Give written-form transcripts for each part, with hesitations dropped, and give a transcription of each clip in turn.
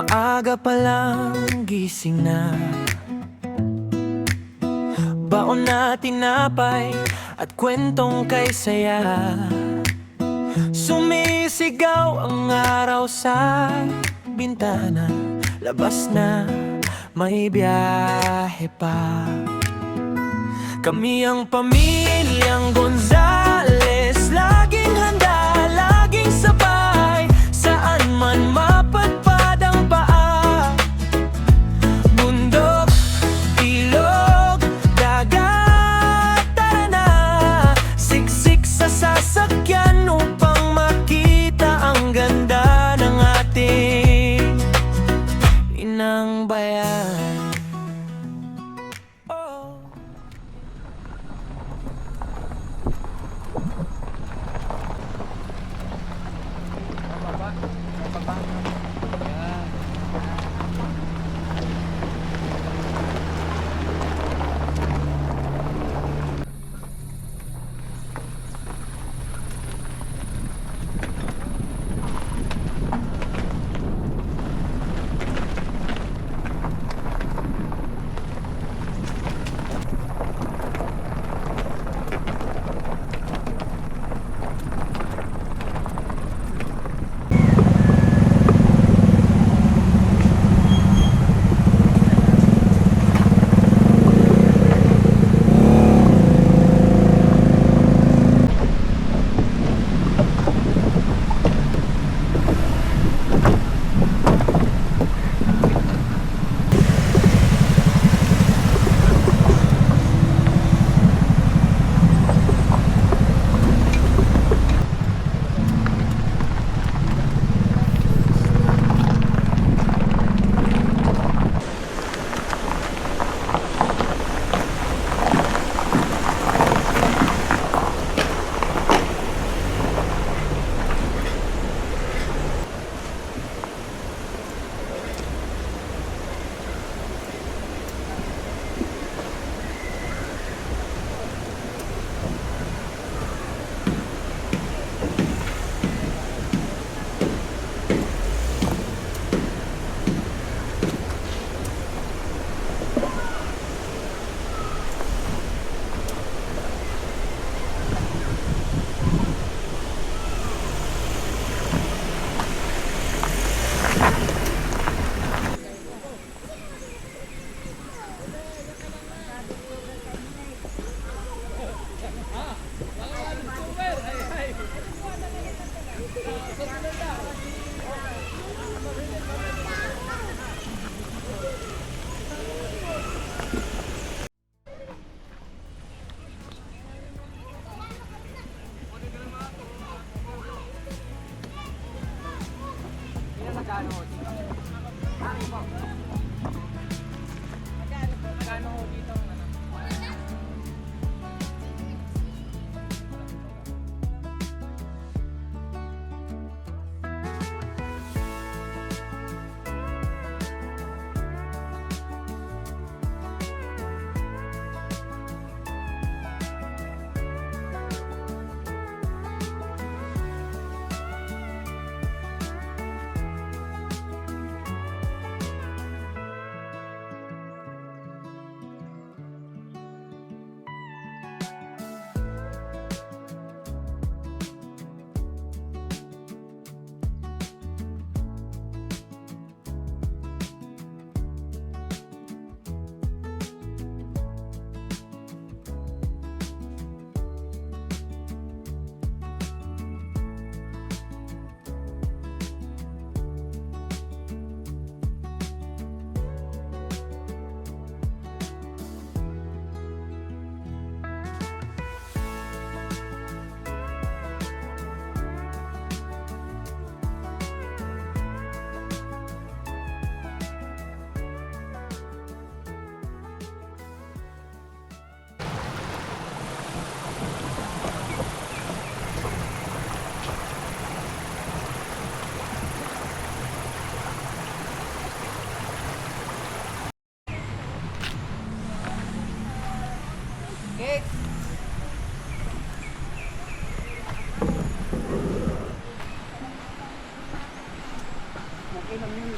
Maaga pa lang gising na, baon na tinapay at kwentong kay saya. Sumisigaw ang araw sa bintana, labas na may biyahe pa. Kami ang pamilyang Gonzales, laging handa, laging sabay, saan man mapadpad ang paa. Bundok, ilog, dagat, tara na, siksik sa sasakyan upang makita ang ganda ng ating inang bayan.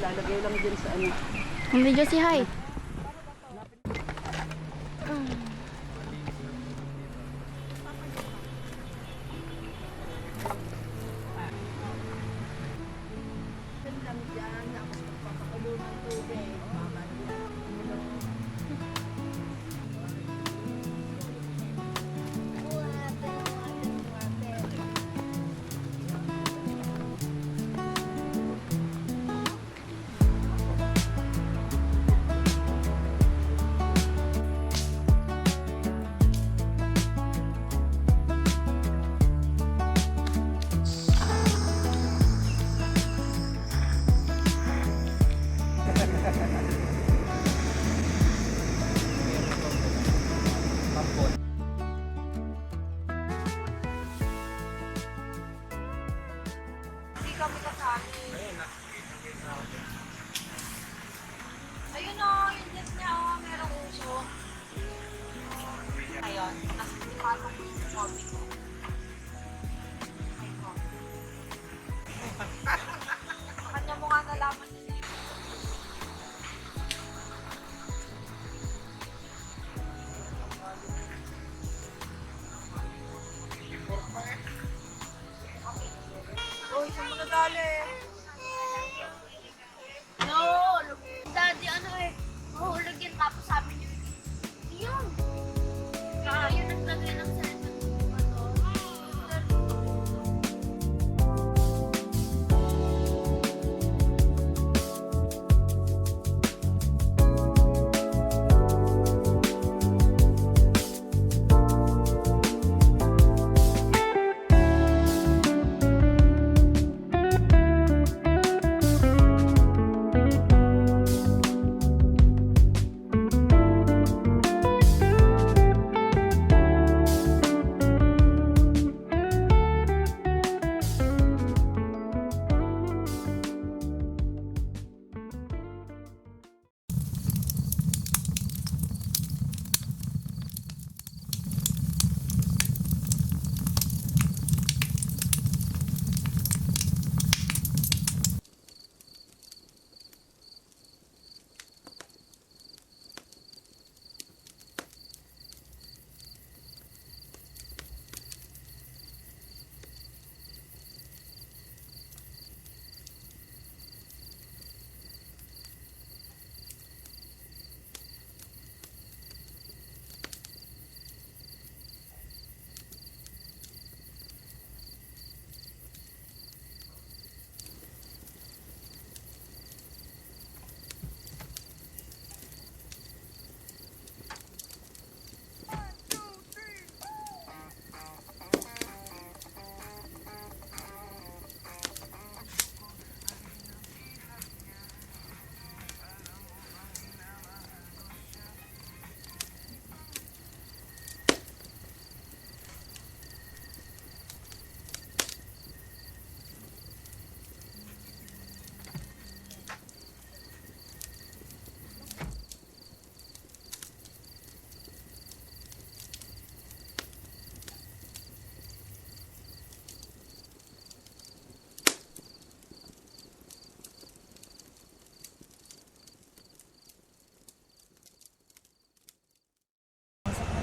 Lalagay lang din Video si hi. Hindi kami kasali. Ayun o, yung jet niya o, merong uso. Ayun, nasa patong yung sabi ko. Ay ko. Kanya mo nga nalaman niya. Uy, saan mo nadali? No, daddy ano eh. Mahulog yan tapos sabi niyo. Yun. Yun naglagay ng cellphone ko.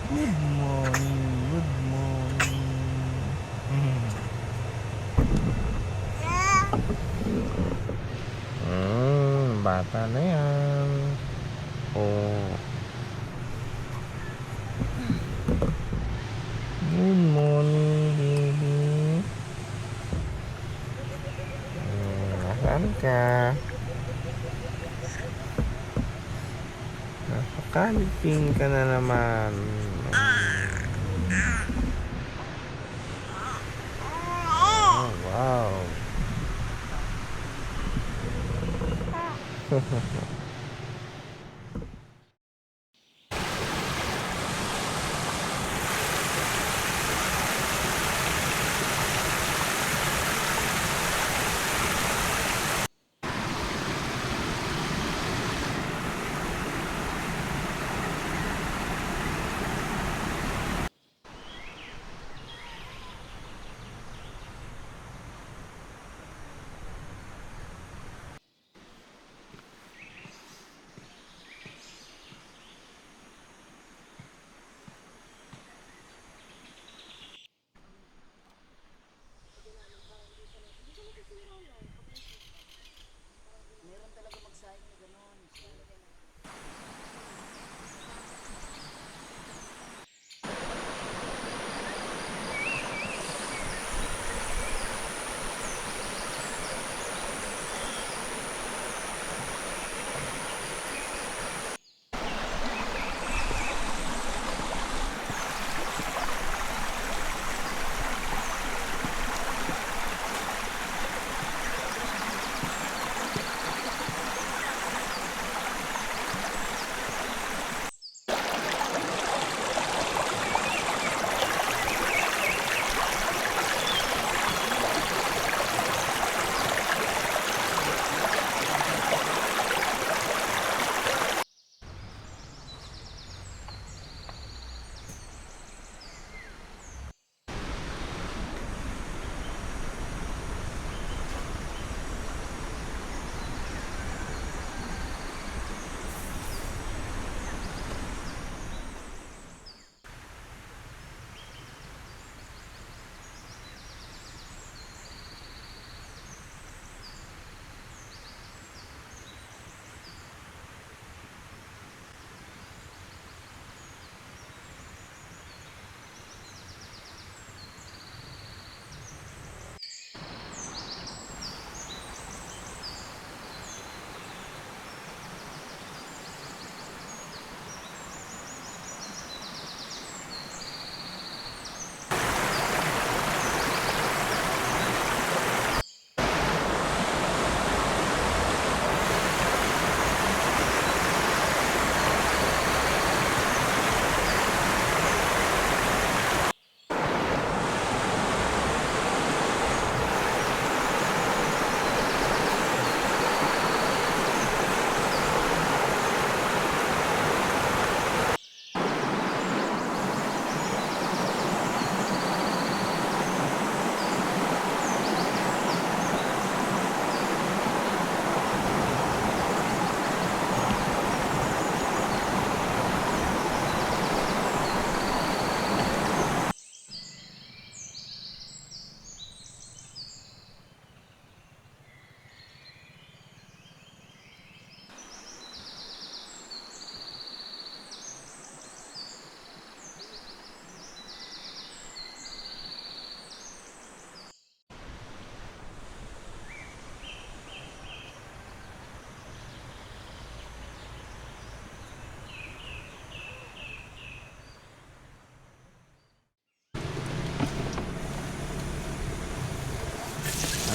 Good morning, good morning. Bata na yan. Oh. Good morning. Nasaan ka? Napakaligping ka na naman. Oh, wow.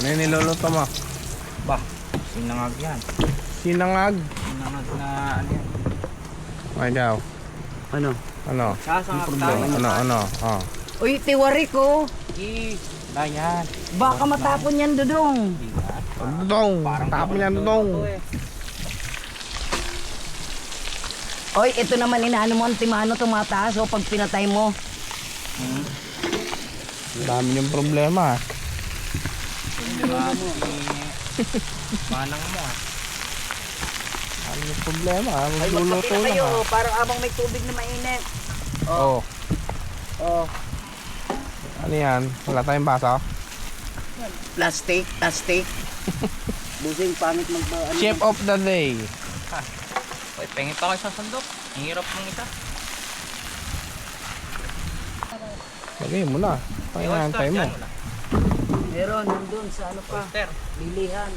Ano yung niluluto mo? Bah, sinangag yan. Sinangag. Sinangag na ano yan. Ay daw. Ano? Ano? Sasangag tayo. Ano? Oh. Uy, tiwari ko. Dayan. Baka matapon yan, Dudong. Dudong. Tapon yan, Dudong. Oy, ito naman inaano mo ang timano tumataas o pag pinatay mo. Dami yung problema. Manang mo ah. Dami yung problema. Ay, Magluluto magkape na lang kayo. ah. Parang abang may tubig na mainit. Oh. Oh, Ano yan? Wala tayong baso? plastic. Busing pangit ano. Chef of the day. Uy, pengit pa kayo sa sandok. Ang hirap ng isa. Lagay mo na. Pangintay mo. Meron, nandun sa ano pa. Oyster. Bilihan.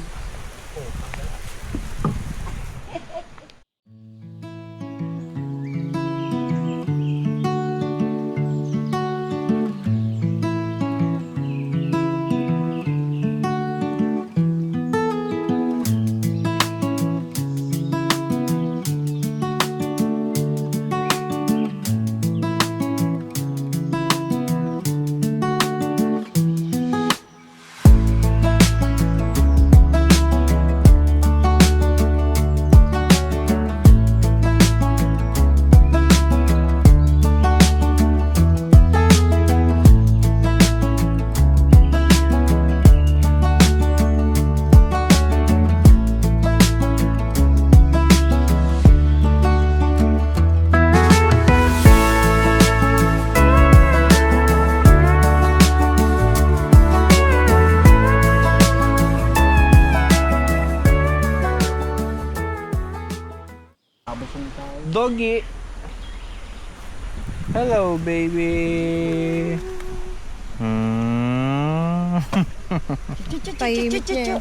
Doggy. Hello, baby. Tahimik niya.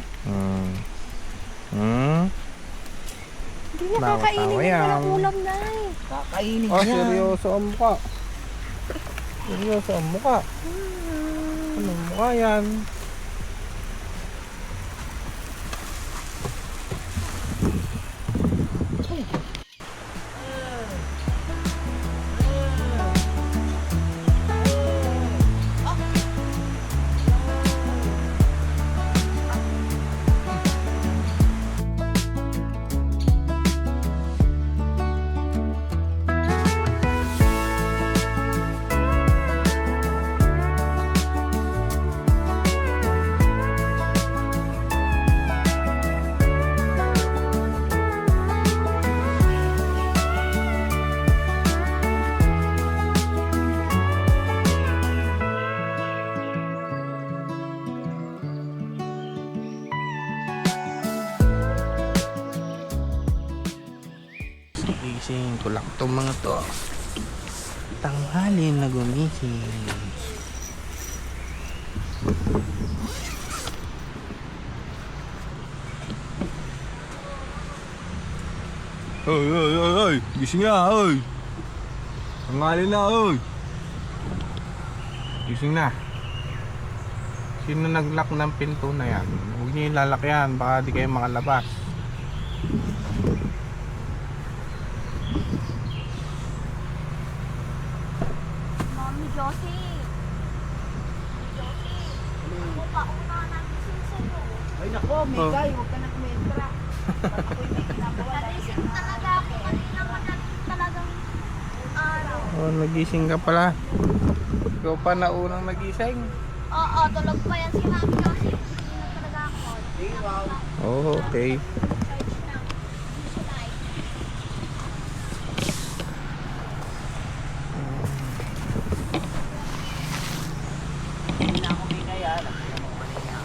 Hindi na kakainin Tawa-tawa yung yan. walang ulam na eh. Kakainin Oh, niya. seryoso ang mukha. Seryoso ang mukha. Anong mukha yan? Gising ko lang itong mga to. Tanghali na gumising. Oy! Gising na, oy! Tanghali na, oy! Gising na. Sino nag-lock ng pinto na yan? Huwag niyo ilalak yan, baka di kayo makalabas. Mami Josie. Josie. Ako pa una namin sa'yo. Ay nako, Migay, huwag ka na kumentra. Ako'y may ginagawa. Narisip talaga ako kanina pa na talagang araw. Oh, nagising ka pala. Ikaw pa na unang nagising. Oo, tulog pa yan si Mami Josie. Hindi na talaga ako. Oh, okay. Charge na. July. Hindi na ako Migay, ah. Nakita mo kanina.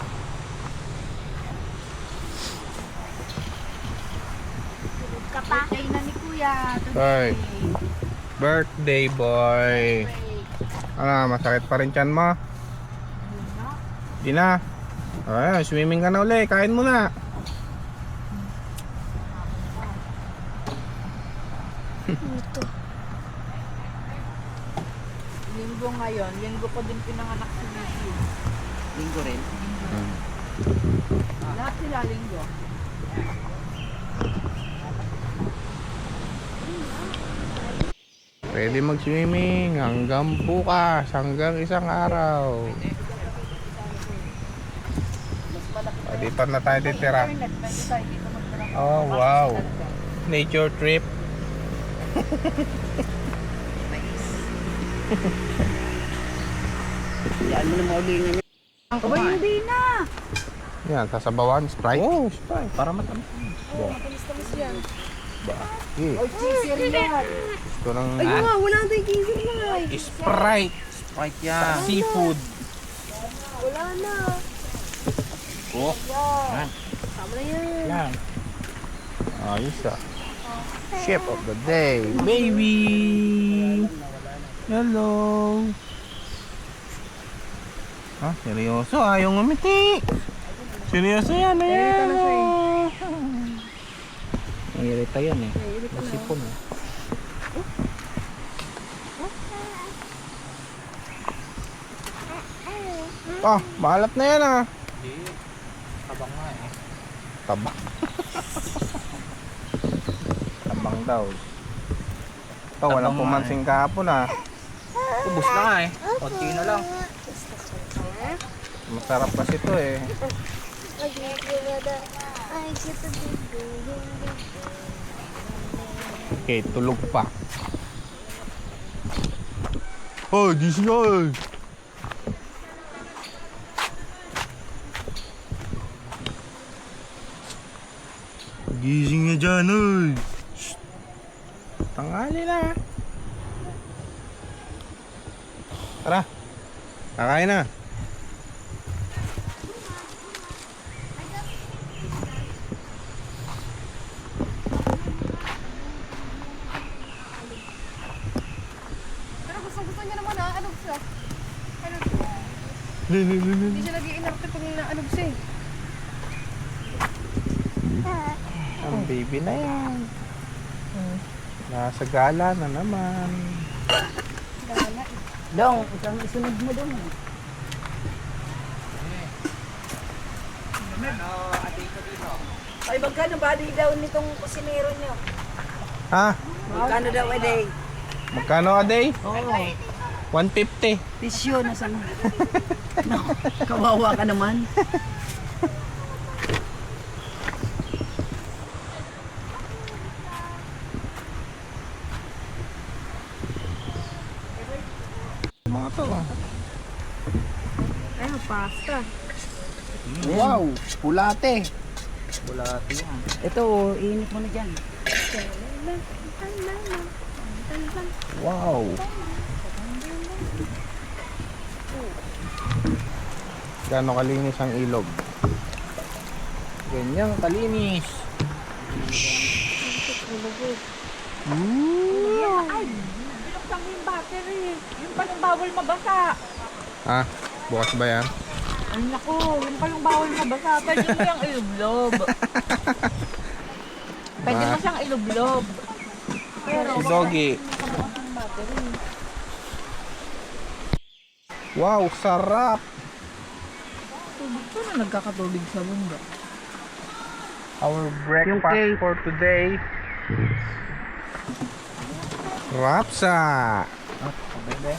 Tulog ka pa. Birthday na ni Kuya. Hoy. Birthday boy. Ano, masakit pa rin tiyan mo? Di na. Ay, swimming ka na uli. Kain mo na. Linggo ngayon, linggo ko din pinanganak si Missy. Linggo rin? Lahat sila linggo. Pwede mag-swimming hanggang bukas, hanggang isang araw. Dito na tayo titira. Oh, wow. Nature trip. Yan mo na mauli nga niya. Aba, hindi na. Yan, sasabawan, Sprite. Oh, Sprite. Para matamis. Matamis-tamis yan. Eh, O, cheeser yan. ito ng Ayun nga, wala na tayong kisir na ay. Sprite. Sprite yan. Seafood. Wala na. Oh. Yan. Tama na yan. Yan. Ayos ah. Chef of the day, baby. Hello. Ah, seryoso, ayaw ngumiti. Seryoso yan, ayan. Nangirita yan eh. Masipon eh. Ah, maalat na yan ah. Tabang nga eh. Tabang. Tabang daw. Ito, walang Tabang nga pumansing kahapon ah. Ubus na nga eh. Konti na lang. Masarap kasi ito eh. Okay, tulog pa. Oh, gising na eh. Gising na dyan eh. Shh. Tanghali na. Tara, kakain na. Pero gusto niya naman ha, anong siya? Lili. Hindi siya nag-i-inarte pag naanog siya eh. Ang baby na yan. Nasa gala na naman. Dong, isang isunod mo dong. Ay, magkano ba di daw nitong kusinero niyo? Ha? Magkano daw a day? Magkano a day? Oo. 150. Pisyo na sa no, kawawa ka naman. Mga to. Ayun, pasta. Wow, pulate. Bulati yan. Ito, iinit mo na dyan. Wow. Gano'ng kalinis ang ilog? Ganyang kalinis. Binuksan mo yung battery. Yung palang bawal mabasa. Ah, bukas ba yan? Ay naku, yung palang bawal mabasa. Pwede mo yung ilublob. Pwede mo siyang ilublob. Pero, Si Doggy. Wow, sarap. paano nagkakatubig sa mundo? Our breakfast for today. Rapsa. Bebe.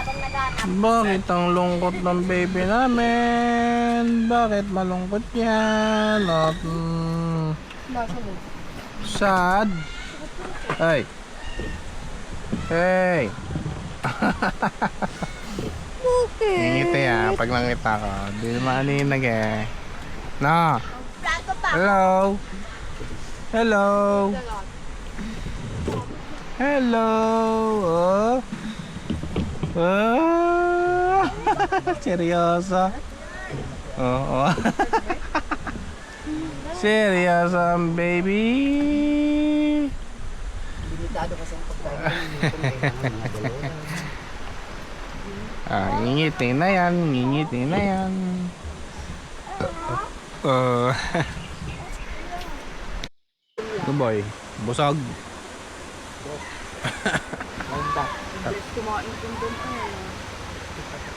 habang naghanap. Bakit ang lungkot ng baby namin? Bakit malungkot yan? At, Nasa mo. sad? Hey. Hey. Ngingiti pag nangita ko. Di maaninag eh. No. Plato pa. Hello. Hello. Hello. Oh. Oh. Seryoso. Oo. Seryoso ang baby. Ngingiti na yan, ngingiti na yan. Ano boy? Busog.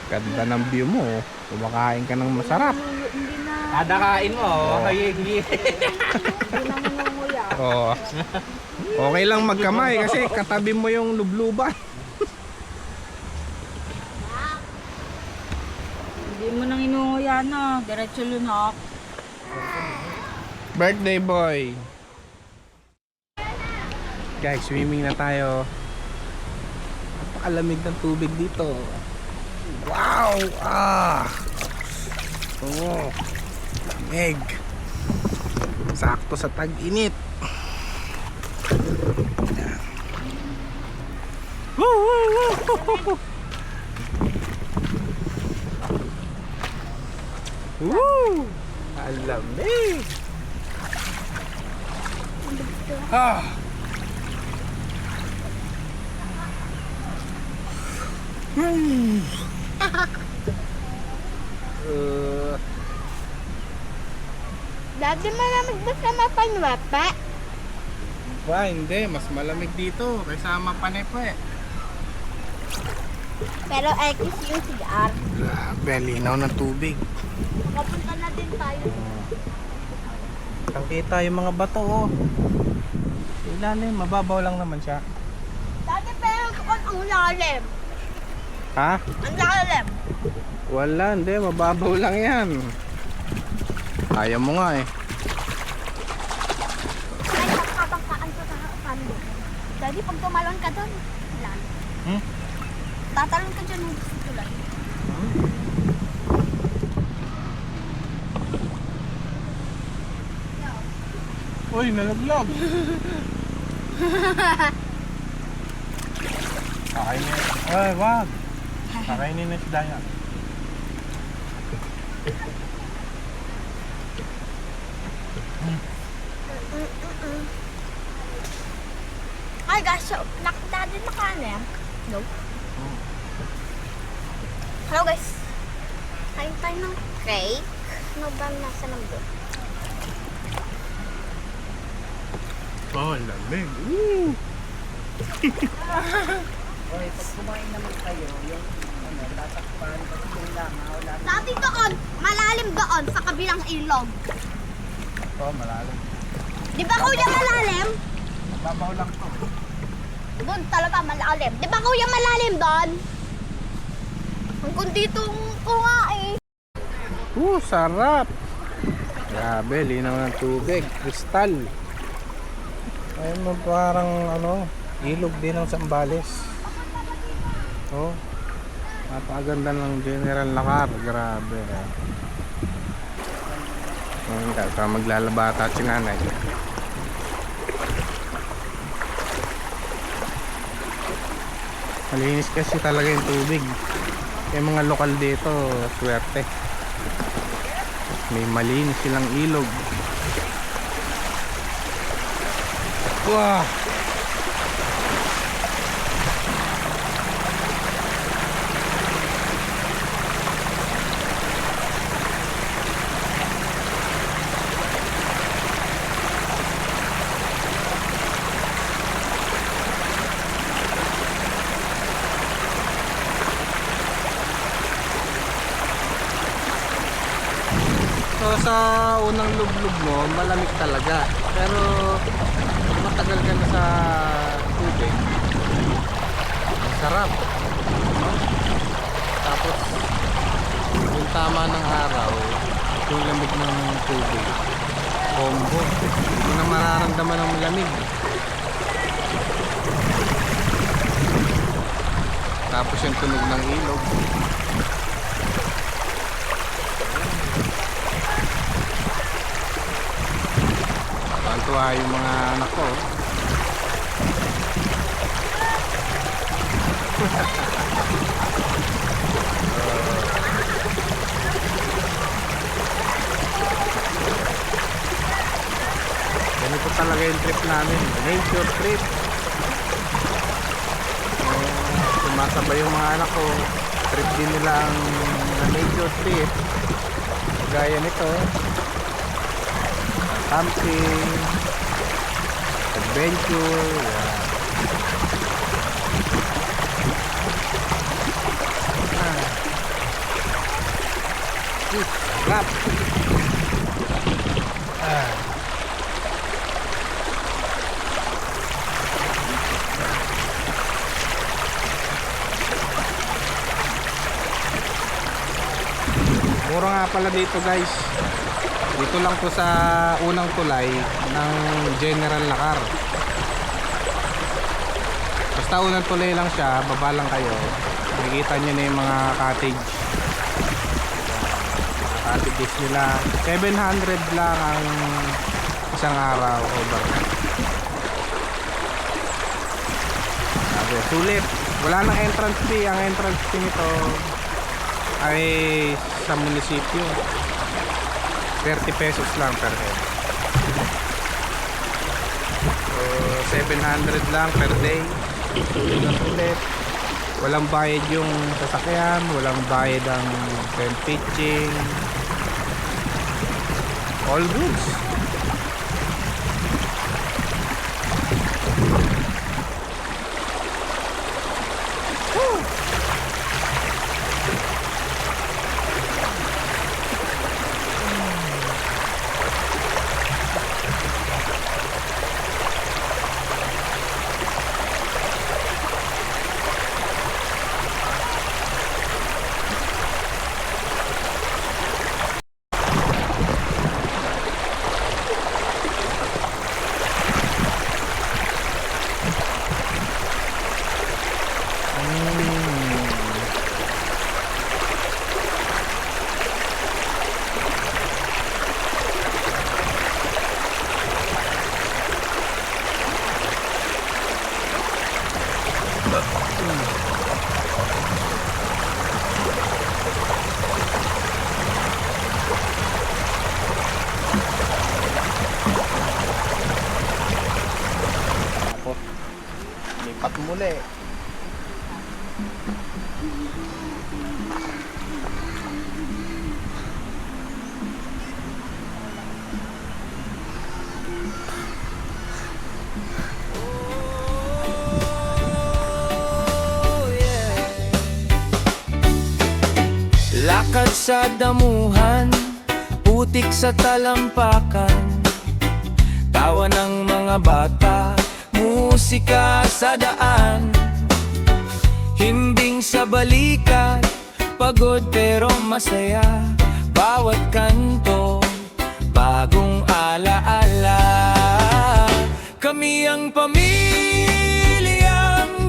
Ganda ng view mo. Kumakain ka ng masarap. Kadakain mo, higi. Oh. Okay lang magkamay kasi katabi mo yung lubluban. Hindi mo nang inunguya na. Diretso lunok. Birthday boy. Guys, swimming na tayo. Napakalamig ng tubig dito. Wow! Oh. Lamig. Sakto sa tag-init. Woo! Woo! Woo! Woo! Alamig. Dati malamig ba sa mapanwapa? Hindi. Mas malamig dito kaysa Mapanepo eh. Pero X yung CR. Grabe, linaw ng tubig. Papunta na din tayo. Nakita yung mga bato oh. Ilalim, mababaw lang naman siya. Dati pero ang lalim. Ha? Ang lalim. Wala, hindi. Mababaw lang yan. Ayaw mo nga eh. Ay, nakabangkaan ko sa pando. Dati pag tumalon ka doon, lalim. Tatalon ka dyan ng tulad. Uy, nalaglag. Kakainin. Ay, wag. Kakainin na si Daya. Ay guys, so, nakita din na kanin. No? Hello guys. Kain tayo ng cake. Ano ba nasa nandun? Oh, lamig. Okay, pag kumain naman kayo, yung tatakpan, kasi yung langaw, Dati doon, malalim doon sa kabilang ilog. Oh, malalim. Di ba kuya malalim? Mababaw lang to. Doon talaga malalim. Di ba kuya malalim doon? Hanggang dito ko nga eh. Sarap. Grabe, linaw ng tubig. Kristal. Ayun mo parang ilog din ng Sambales. Oh. Napakaganda ng General Lakar. Grabe. Maglalabata si nanay. Malinis kasi talaga yung tubig. Yung mga lokal dito, swerte. May malinis silang ilog. Wow! So sa unang lublog mo, malamig talaga. Pero matagal ka na sa tubig, sarap. No? Tapos, yung tama ng araw, yung lamig ng tubig, combo. Hindi na mararamdaman ng lamig. Tapos yung tunog ng ilog. Tuwa yung mga anak ko. Ganito talaga yung trip namin, nature trip. Sumasabay yung mga anak ko, trip din nila ang nature trip. Gaya nito, camping, adventure, yan. Rap. Mura nga pala dito guys. Dito lang to sa unang tulay ng General Lacar. Basta unang tulay lang siya, baba lang kayo. Makikita nyo na yung mga cottage. Cottages nila. 700 lang ang isang araw over. Sabi, sulit. Wala nang entrance fee. Ang entrance fee nito ay sa munisipyo. 30 pesos lang per head. So 700 lang per day. Sulit. Walang bayad yung sasakyan, walang bayad ang tent pitching. All goods. Lipat muli. Lakad sa damuhan, putik sa talampakan, tawa ng mga bata, musika sa daan, himbing sa balikat, pagod pero masaya, bawat kanto, bagong alaala. Kami ang pamilyang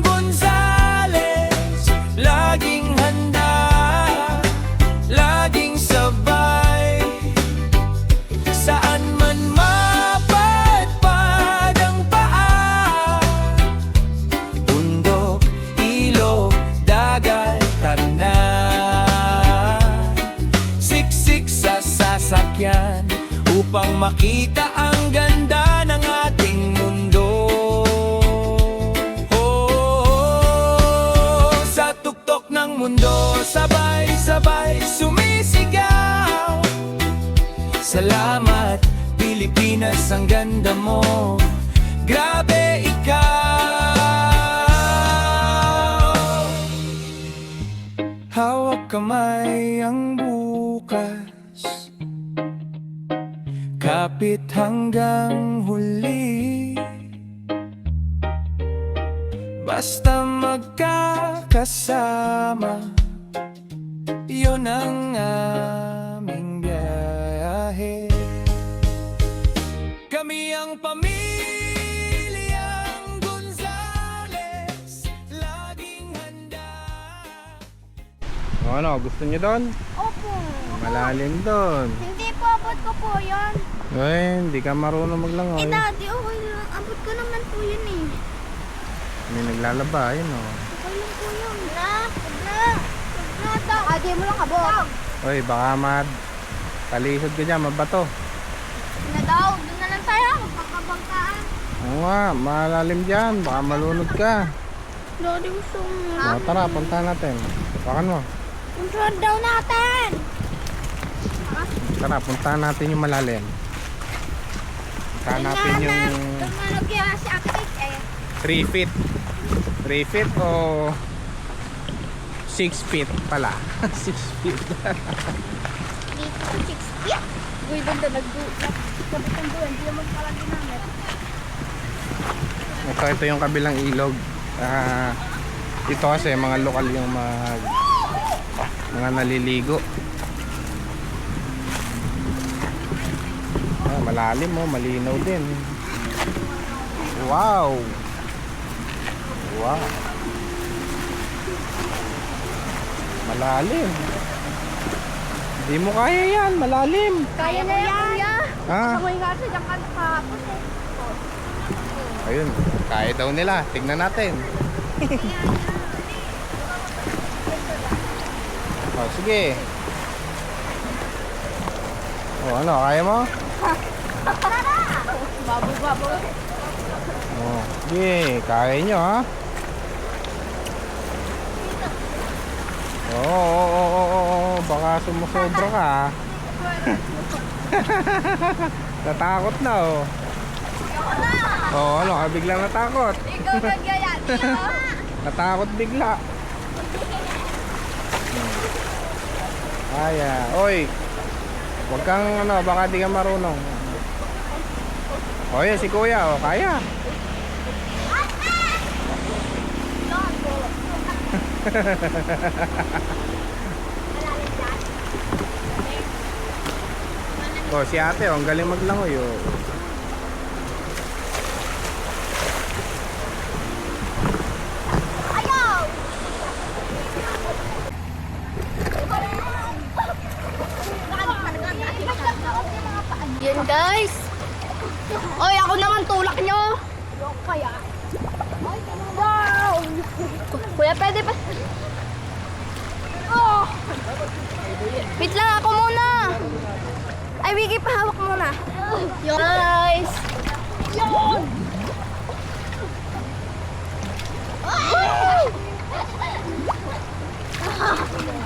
Gonzales, laging handa, laging sabay, saan man mapadpad ang paa, bundok, ilog, dagat, tanan, siksik sa sasakyan upang makita ang ganda ng ating mundo. Sa tuktok ng mundo, sabay-sabay sumisigaw. Salamat Pilipinas, ang ganda mo, grabe ikaw. Hawak kamay ang bukas, kapit hanggang huli, basta magkakasama, Yun ang aming biyahe. Kami ang pamilyang Gonzales, laging handa. O ano, gusto niyo doon? Opo. Malalim doon. Hindi po, abot ko po yun. Ay, hindi ka marunong maglangoy. Daddy, okay lang. Abot ko naman po yun eh. May naglalaba, yun o. Okay lang po yun. Adi mo lang abot. Oy, baka talisod ka dyan, mabato. Na daw, doon na lang tayo. Magkakabangkaan. Oo nga, malalim dyan, baka malunod ka. Daddy, gusto mo. O, tara, punta natin. Pakan mo. Punta daw natin. Tara, punta natin yung malalim. Punta natin yung Doon nga nagyaya si Akit eh. 3 feet. 3 feet o 6 feet pala. 6 feet. Dito ko 6 feet. Uy, banda nagkabot ang buwan. Hindi naman pala ginamit. Ito yung kabilang ilog. Ito kasi mga lokal yung mga naliligo. Malalim mo, malinaw din. Wow. Wow. Malalim. Hindi mo kaya yan, malalim. Kaya na yan, kuya. Ha? Amoy nga sa dyan ka nakahapon eh. Ayun, kaya daw nila. Tignan natin. Oh, sige. Oh, ano, kaya mo? Babaw. Oh, sige, kaya nyo ha? Oo, baka sumusobra ka ha? Natakot na oh. Oo, ano ka biglang natakot? Ikaw nagyaya. Natakot bigla. Kaya, oy. Huwag kang ano, baka di ka marunong. O yan, si kuya, o kaya. O si ate, ang galing maglangoy o. Ayaw! Yan guys. Oy, ako naman tulak nyo. Kaya. Wow! Kuya, pwede pa. Oh! Wait lang, ako muna. Ay, Wiki, pahawak muna. Guys! Yun!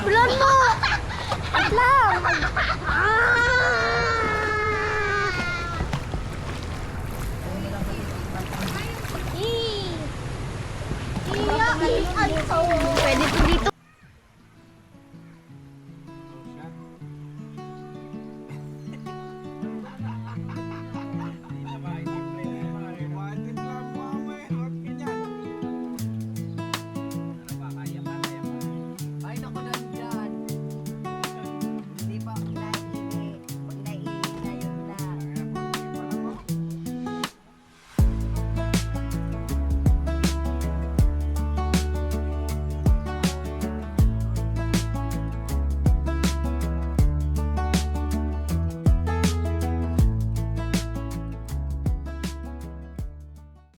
Bulan mo! Wait lang! Pwede to dito